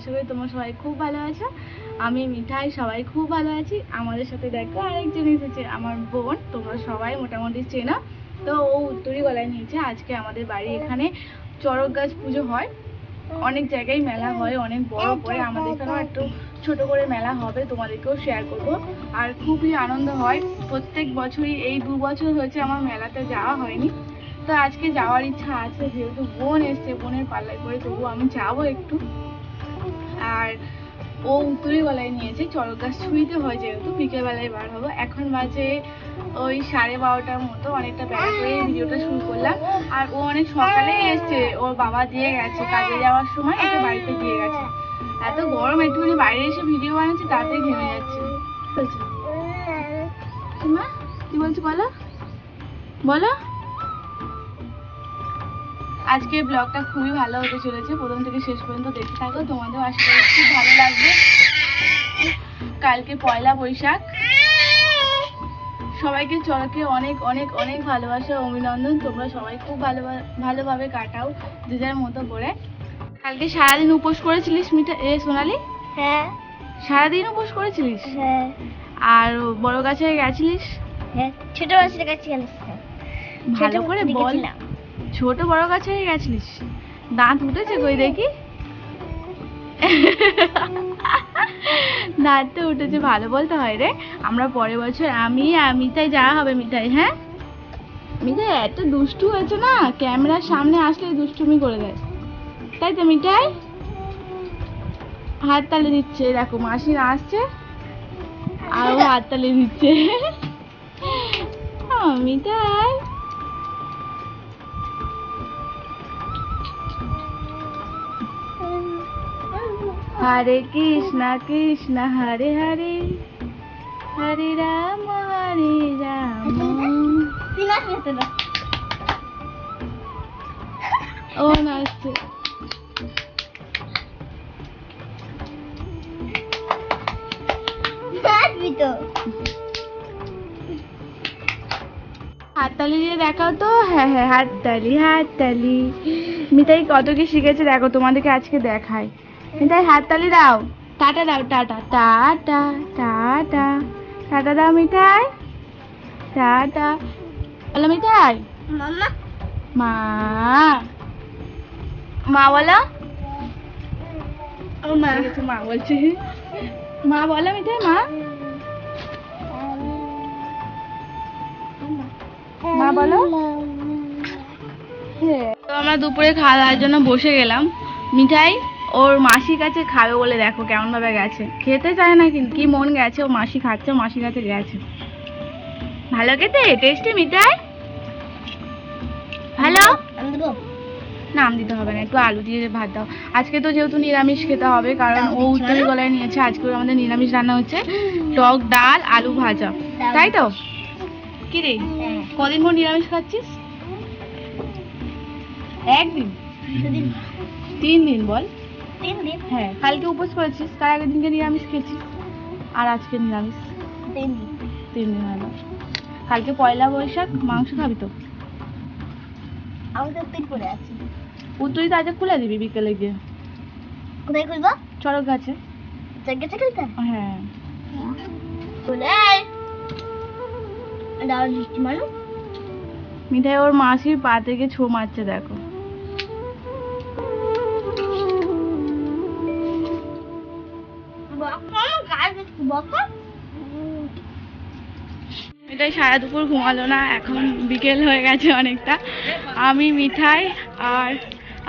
আশা করি তোমরা সবাই খুব ভালো আছো। আমি মিঠাই, সবাই খুব ভালো আছি। আমাদের সাথে দেখো আরেকজন এসেছে, আমার বোন। তোমরা সবাই মোটামুটি চেনো। তো ও উত্তরি গলায় নিয়েছে। আজকে আমাদের বাড়ি এখানে চড়ক গাছ পুজো হয়, অনেক জায়গায় মেলা হয়, অনেক বড় করে। আমাদের এখানেও একটু ছোট করে মেলা হবে, তোমাদেরকেও শেয়ার করব। আর খুবই আনন্দ হয় প্রত্যেক বছরই। এই 2 বছর হয়েছে আমার মেলাতে যাওয়া হয়নি, তো আজকে যাওয়ার ইচ্ছা আছে, যেহেতু বোন এসছে, বোনের পাল্লায় করে তবু আমি যাবো একটু। আর ও উত্তরি গলায় নিয়েছে, চড়ক গাছ ছুঁইতে হয় যেহেতু। বিকেলবেলায় বার হবো, এখন বাজে ওই 12:30টার মতো। অনেকটা বেলা করে ভিডিওটা শুরু করলাম। আর ও অনেক সকালেই এসছে, ওর বাবা দিয়ে গেছে, কাজে যাওয়ার সময় ওকে বাড়িতে দিয়ে গেছে। এত গরম, একটুখানি বাইরে এসে ভিডিও বানাচ্ছি, তাতেই ঘেমে যাচ্ছে। মা কি বলছো বলো বলো। আজকে ব্লগটা খুবই ভালো হতে চলেছে, প্রথম থেকে শেষ পর্যন্ত দেখতে থাকো, তোমাদের আশা করি খুব ভালো লাগবে। কালকে পয়লা বৈশাখ, সবাইকে চড়কে অনেক অনেক অনেক ভালোবাসা, অভিনন্দন। তোমরা সবাই খুব ভালোভাবে কাটাও, যে যার মতো করে। কালকে সারাদিন উপোস করেছিলিস সোনালি? হ্যাঁ। সারাদিন উপোস করেছিলিস? হ্যাঁ। আর বড় গাছে গেছিলিস? হ্যাঁ, ছোট গাছের কাছে গেছিলাম। ভালো করে বল। ছোট বড় গাছে গেছিলিস? দাঁত উঠেছে কই দেখি? দাঁত তো উঠেছে, ভালো বলতে হয় রে। আমরা পরের বছর মিঠাই যাওয়া হবে। মিঠাই, হ্যাঁ মিঠাই এত দুষ্টু হয়েছে না, ক্যামেরার সামনে আসলে দুষ্টুমি করে দেয়, তাই তো মিঠাই? হাত তালি দিচ্ছে, দেখো মাসি আসছে আর ও হাত তালি দিচ্ছে। মিঠাই হরে কৃষ্ণ কৃষ্ণ হরে হরে, হরে রাম ও নাচছে। হাততালি দিয়ে দেখাও তো। হ্যাঁ হ্যাঁ, হাততালি হাততালি। মিঠাই কত কি শিখেছে দেখো, তোমাদেরকে আজকে দেখাই। মিঠাই হাততালি দাও, টাটা দাও, টাটা টাটা টাটা টাটা দাও মিঠাই, টাটা বলো মিঠাই। মামা মা মা বলো। মা বলছে, মা বলো মিঠাই, মা মা বলো। তো আমরা দুপুরে খাওয়া দাওয়ার জন্য বসে গেলাম। মিঠাই ওর মাসির কাছে খাবে বলে দেখো কেমন ভাবে গেছে, খেতে চায় না কিন্তু কি মন গেছে, ও মাসি খাচ্ছে, মাসির কাছে গেছে। ভালো খেতে, টেস্টি মিঠাই, ভালো। নাম দিতে হবে না, একটু আলু দিয়ে ভাত দাও। আজকে তো যেহেতু নিরামিষ খেতে হবে, কারণ ও উত্তরি গলায় নিয়েছে। আজকে আমাদের নিরামিষ রান্না হচ্ছে, টক ডাল আলু ভাজা, তাই তো? কি রে, কদিন পর নিরামিষ খাচ্ছিস? একদিন, 3 দিন বল। 3 দিন? হ্যাঁ, কালকে উপোস করেছিস, তার আগের দিনকে নিরামিষ খেয়েছিস, আর আজকে নিরামিষ। 3 দিন। 3 দিন হলো। কালকে পয়লা বৈশাখ, মাংস খাবি তো? আমি তো পেট করে আছি। উত্তরি তো আজকে খুলে দিবি বিকেলে গিয়ে। কোথায় খুলবো? চড়ক গাছে। জায়গাটা খুলতে? হ্যাঁ। খুলে দাও মিষ্টি মারো। মিঠাই ওর মাসির পা থেকে ছো মারছে দেখো। মিঠাই সারা দুপুর ঘুমালো না, এখন বিকেল হয়ে গেছে অনেকটা। আমি, মিঠাই আর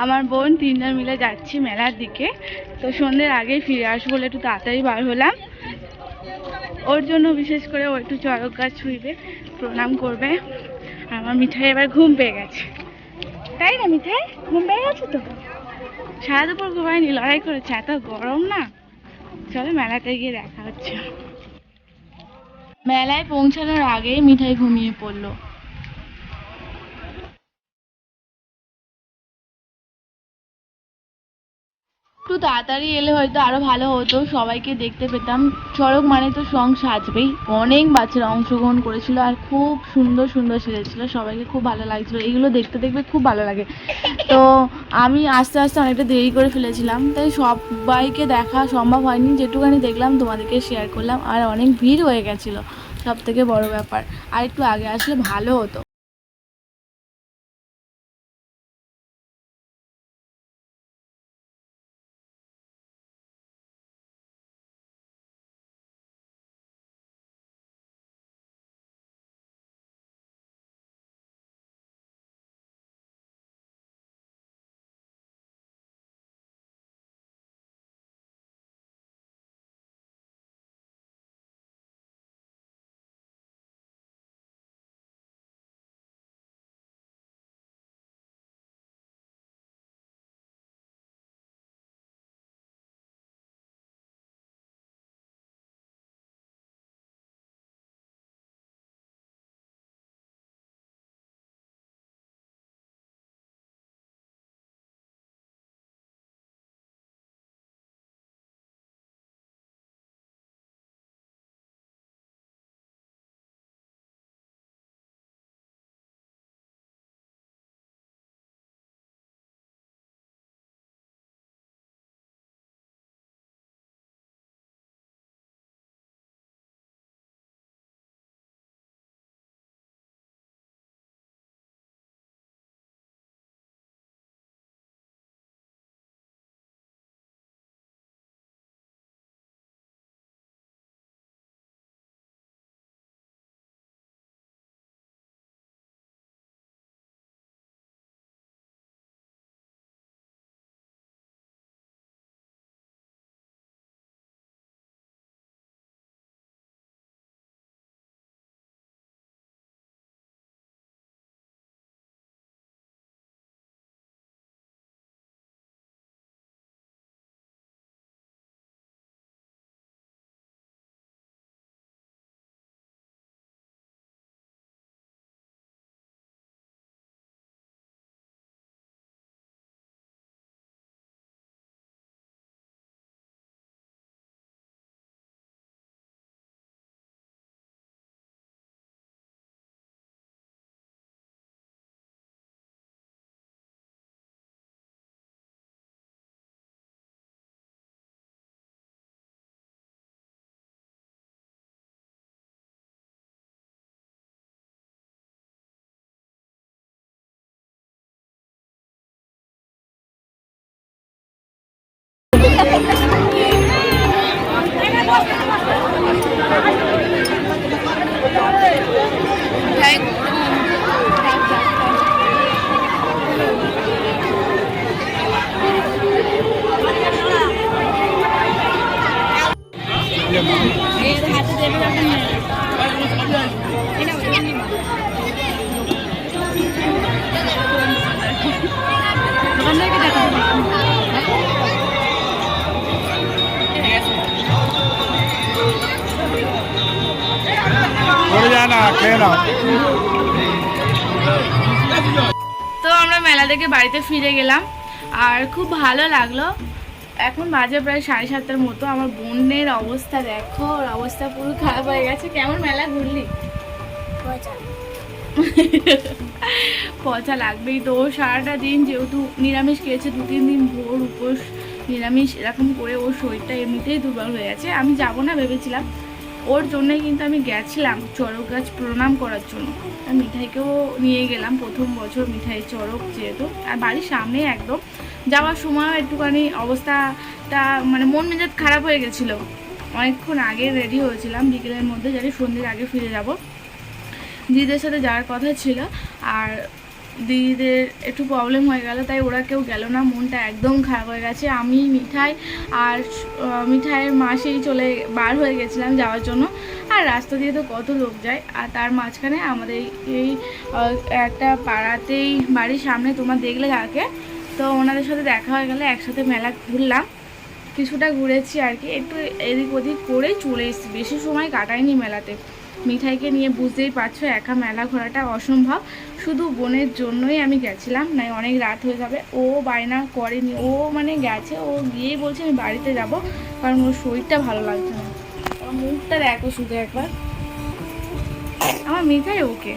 আমার বোন 3 জন মিলে যাচ্ছি মেলার দিকে। তো সন্ধ্যের আগেই ফিরে আসবো বলে একটু তাড়াতাড়ি বার হলাম। ওর জন্য বিশেষ করে ও একটু চড়ক গাছ ছুঁইবে, প্রণাম করবে। আর আমার মিঠাই এবার ঘুম পেয়ে গেছে, তাই না মিঠাই? ঘুম পেয়ে গেছে তো, সারা দুপুর ঘুমায়নি, লড়াই করেছে, এত গরম না। চলো মেলাতে গিয়ে দেখা হচ্ছে। মেলায় পৌঁছানোর আগেই মিঠাই ঘুমিয়ে পড়লো। তাড়াতাড়ি এলে হয়তো আরো ভালো হতো, সবাইকে দেখতে পেতাম। চড়ক মানে তো সং সাজবেই, অনেক বাচ্চারা অংশগ্রহণ করেছিল আর খুব সুন্দর সুন্দর সেজেছিল, সবাইকে খুব ভালো লাগছিল। এইগুলো দেখতে দেখতে খুব ভালো লাগে। তো আমি আস্তে আস্তে অনেকটা দেরি করে ফেলেছিলাম, তাই সবাইকে দেখা সম্ভব হয়নি, যেটুকানি দেখলাম তোমাদেরকে শেয়ার করলাম। আর অনেক ভিড় হয়ে গেছিলো, সব থেকে বড় ব্যাপার। আর একটু আগে আসলে ভালো হতো। তো আমরা মেলা থেকে বাড়িতে ফিরে গেলাম আর খুব ভালো লাগলো। এখন বাজে প্রায় 7:30টার মতো। আমার বোনের অবস্থা দেখো, ওর অবস্থা পুরো খারাপ হয়ে গেছে। কেমন মেলা ঘুরলি? পচা লাগবেই তো। সারাটা দিন যেহেতু নিরামিষ খেয়েছে, 2-3 দিন ভোর উপোস নিরামিষ এরকম করে ওর শরীরটা এমনিতেই দুর্বল হয়ে গেছে। আমি যাব না ভেবেছিলাম, ওর জন্যই কিন্তু আমি গেছিলাম চড়ক গাছ প্রণাম করার জন্য। আর মিঠাইকেও নিয়ে গেলাম, প্রথম বছর মিঠাই চড়ক যেহেতু, আর বাড়ির সামনে একদম। যাওয়ার সময় একটুখানি অবস্থাটা মানে মন মেজাজ খারাপ হয়ে গেছিলো। অনেকক্ষণ আগে রেডি হয়েছিলাম, বিকেলের মধ্যে জানি সন্ধ্যের আগে ফিরে যাব। দিদিদের সাথে যাওয়ার কথা ছিল, আর দিদিদের একটু প্রবলেম হয়ে গেল, তাই ওরা কেউ গেল না। মনটা একদম খারাপ হয়ে গেছে। আমি মিঠাই আর মিঠাইয়ের মাসেই বার হয়ে গেছিলাম যাওয়ার জন্য। আর রাস্তা দিয়ে তো কত লোক যায়, আর তার মাঝখানে আমাদের এই একটা পাড়াতেই বাড়ির সামনে তোমরা দেখলে কাকে, তো ওনাদের সাথে দেখা হয়ে গেলে একসাথে মেলা ঘুরলাম। কিছুটা ঘুরেছি আর কি, একটু এদিক ওদিক করেই চলে এসেছি, বেশি সময় কাটাইনি মেলাতে। মিঠাইকে নিয়ে বুঝতেই পারছো একা মেলা ঘোরাটা অসম্ভব, শুধু বোনের জন্যই আমি গেছিলাম, নাই অনেক রাত হয়ে যাবে। ও বায়না করেনি, ও মানে গেছে, ও গিয়েই বলছে আমি বাড়িতে যাব, কারণ ওর শরীরটা ভালো লাগছে না। আমার মুখটা দেখো শুধু একবার, আমার মিঠাই ওকে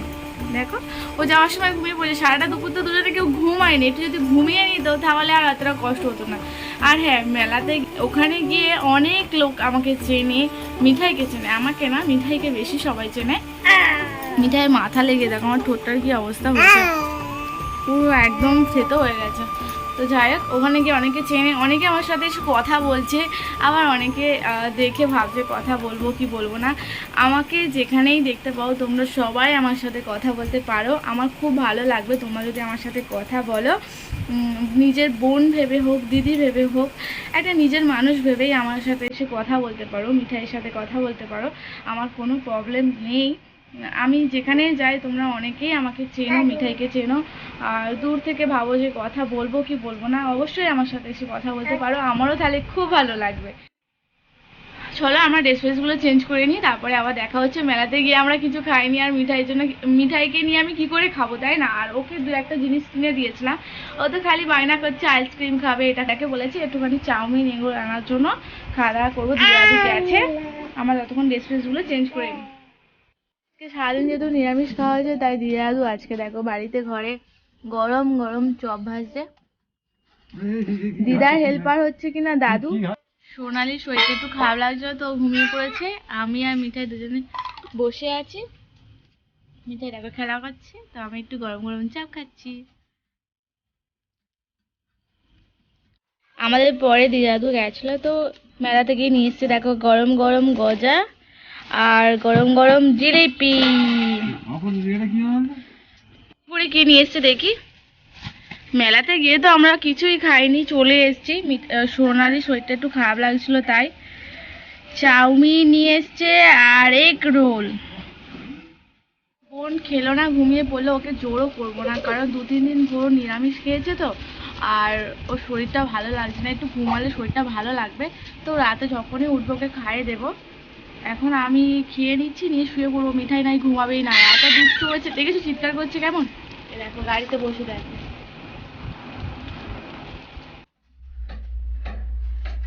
দেখো, ও যাওয়ার সময় ঘুমিয়ে পড়েছে। সারাটা দুপুর তো দুজনে কেউ ঘুমায়নি, একটু যদি ঘুমিয়ে নিত তাহলে আর অতটা কষ্ট হতো না। আর হ্যাঁ, মেলাতে ওখানে গিয়ে অনেক লোক আমাকে চেনে, মিঠাইকে চেনে, আমাকে না মিঠাইকে বেশি সবাই চেনে। মিঠাই মাথা লেগে দেখো আমার ঠোঁটটার কি অবস্থা হয়েছে, পুরো একদম থেতো হয়ে গেছে। তো যাই হোক, ওখানে গিয়ে অনেকে চেনে, অনেকে আমার সাথে এসে কথা বলছে, আবার অনেকে দেখে ভাবছে কথা বলবো কি বলবো না। আমাকে যেখানেই দেখতে পাও তোমরা সবাই আমার সাথে কথা বলতে পারো, আমার খুব ভালো লাগবে তোমরা যদি আমার সাথে কথা বলো। নিজের বোন ভেবে হোক, দিদি ভেবে হোক, একটা নিজের মানুষ ভেবেই আমার সাথে এসে কথা বলতে পারো, মিঠাইয়ের সাথে কথা বলতে পারো, আমার কোনো প্রবলেম নেই। আমি যেখানে যাই তোমরা অনেকেই আমাকে চেনো, মিঠাইকে চেনো, আর দূর থেকে ভাবো যে কথা বলবো কি বলবো না, অবশ্যই আমার সাথে এসে কথা বলতে পারো, আমারও তাহলে খুব ভালো লাগবে। চলো আমরা ড্রেস ফ্রেসগুলো চেঞ্জ করে নিই, তারপরে আবার দেখা হচ্ছে। মেলাতে গিয়ে আমরা কিছু খাইনি, আর মিঠাইয়ের জন্য, মিঠাইকে নিয়ে আমি কি করে খাবো তাই না, আর ওকে দু একটা জিনিস কিনে দিয়েছিলাম, ও তো খালি বায়না করছে আইসক্রিম খাবে, এটাকে বলেছি একটুখানি চাউমিন এগুলো আনার জন্য, খাওয়া দাওয়া করবো, দিদি আছে। আমরা ততক্ষণ ড্রেস ফ্রেসগুলো চেঞ্জ করে নিই। আজকে সারাদিন যেহেতু নিরামিষ খাওয়া হয়েছে, তাই দিদা দাদু আজকে দেখো বাড়িতে ঘরে গরম গরম চপ ভাজছে। দিদার হেল্পার হচ্ছে কিনা দাদু। সোনালির শরীরটা একটু খারাপ লাগছিল তো ঘুমিয়ে পড়েছে, আমি আর মিঠাই দুজনে বসে আছি, মিঠাই দেখো খেলা করছে, তো আমি একটু গরম গরম চপ খাচ্ছি। আমাদের পরে দিদা দাদু গেছিল, তো মেলাতে গিয়ে নিয়ে এসছে দেখো গরম গরম গজা আর গরম গরম জিলিপি। পরে কি নিয়ে এসছে দেখি। মেলাতে গিয়ে তো আমরা কিছুই খাইনি, চলে এসেছি। সোনালি শরীরটা একটু খারাপ লাগছিল তাই। চাউমিন নিয়ে এসছে আর এগ রোল। বোন খেলো না, ঘুমিয়ে পড়লো, ওকে জোরও করবো না, কারণ 2-3 দিন পুরো নিরামিষ খেয়েছে তো, আর ওর শরীরটা ভালো লাগছে না, একটু ঘুমালে শরীরটা ভালো লাগবে। তো রাতে যখনই উঠবো ওকে খাইয়ে দেবো। এখন আমি খেয়ে নিচ্ছি, নিয়ে শুয়ে পড়বো, মিঠাই নাই ঘুমাবেই না, এত দুষ্টু হয়েছে দেখেছো, চিৎকার করছে কেমন। দেখো গাড়িতে বসে দেখো।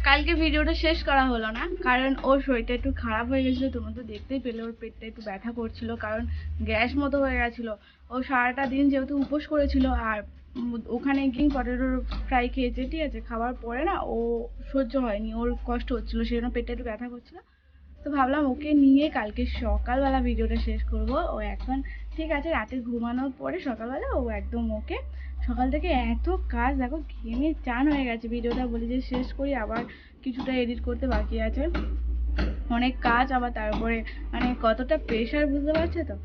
কালকে ভিডিওটা শেষ করা হলো না, কারণ ওর শরীরটা একটু খারাপ হয়ে গেছিলো, তোমরা তো দেখতেই পেলে, ওর পেটটা একটু ব্যথা করছিল, কারণ গ্যাস মতো হয়ে গেছিলো। ও সারাটা দিন যেহেতু উপোস করেছিল, আর ওখানে গিয়ে পটেটো ফ্রাই খেয়েছে, ঠিক আছে, খাওয়ার পরে না ও সহ্য হয়নি, ওর কষ্ট হচ্ছিলো, সেই জন্য পেটটা একটু ব্যথা করছিলো। তো ভাবলাম ওকে নিয়ে কালকে সকালবেলা ভিডিওটা শেষ করব। ও এখন ঠিক আছে, রাতে ঘুমানোর পরে সকালবেলা ও একদম ওকে। সকাল থেকে এত কাজ দেখো, ঘেমে চান হয়ে গেছে। ভিডিওটা বলি যে শেষ করি, আবার কিছুটা এডিট করতে বাকি আছে, অনেক কাজ, আবার তারপরে মানে কতটা প্রেশার বুঝতে পারছো তো।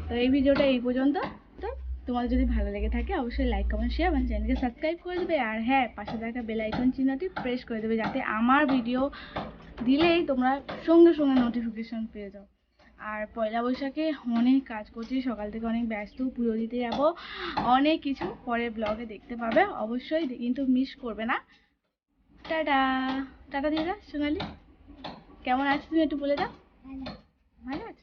তো এই ভিডিওটা এই পর্যন্ত। তো তোমাদের যদি ভালো লেগে থাকে অবশ্যই লাইক কমেন্ট শেয়ার, আমার চ্যানেলকে সাবস্ক্রাইব করে দেবে, আর হ্যাঁ পাশে থাকা বেল আইকন চিহ্নটি প্রেস করে দেবে, যাতে আমার ভিডিও দিলেই তোমরা সঙ্গে সঙ্গে নোটিফিকেশন পেয়ে যাও। আর পয়লা বৈশাখে অনেক কাজ করছি, সকাল থেকে অনেক ব্যস্ত, পুজো দিতে যাব, অনেক কিছু পরে ব্লগে দেখতে পাবে অবশ্যই, কিন্তু মিস করবে না। টাটা টাটা দিয়ে দাও সোনালি, কেমন আছো তুমি একটু বলে দাও। ভালো আছো?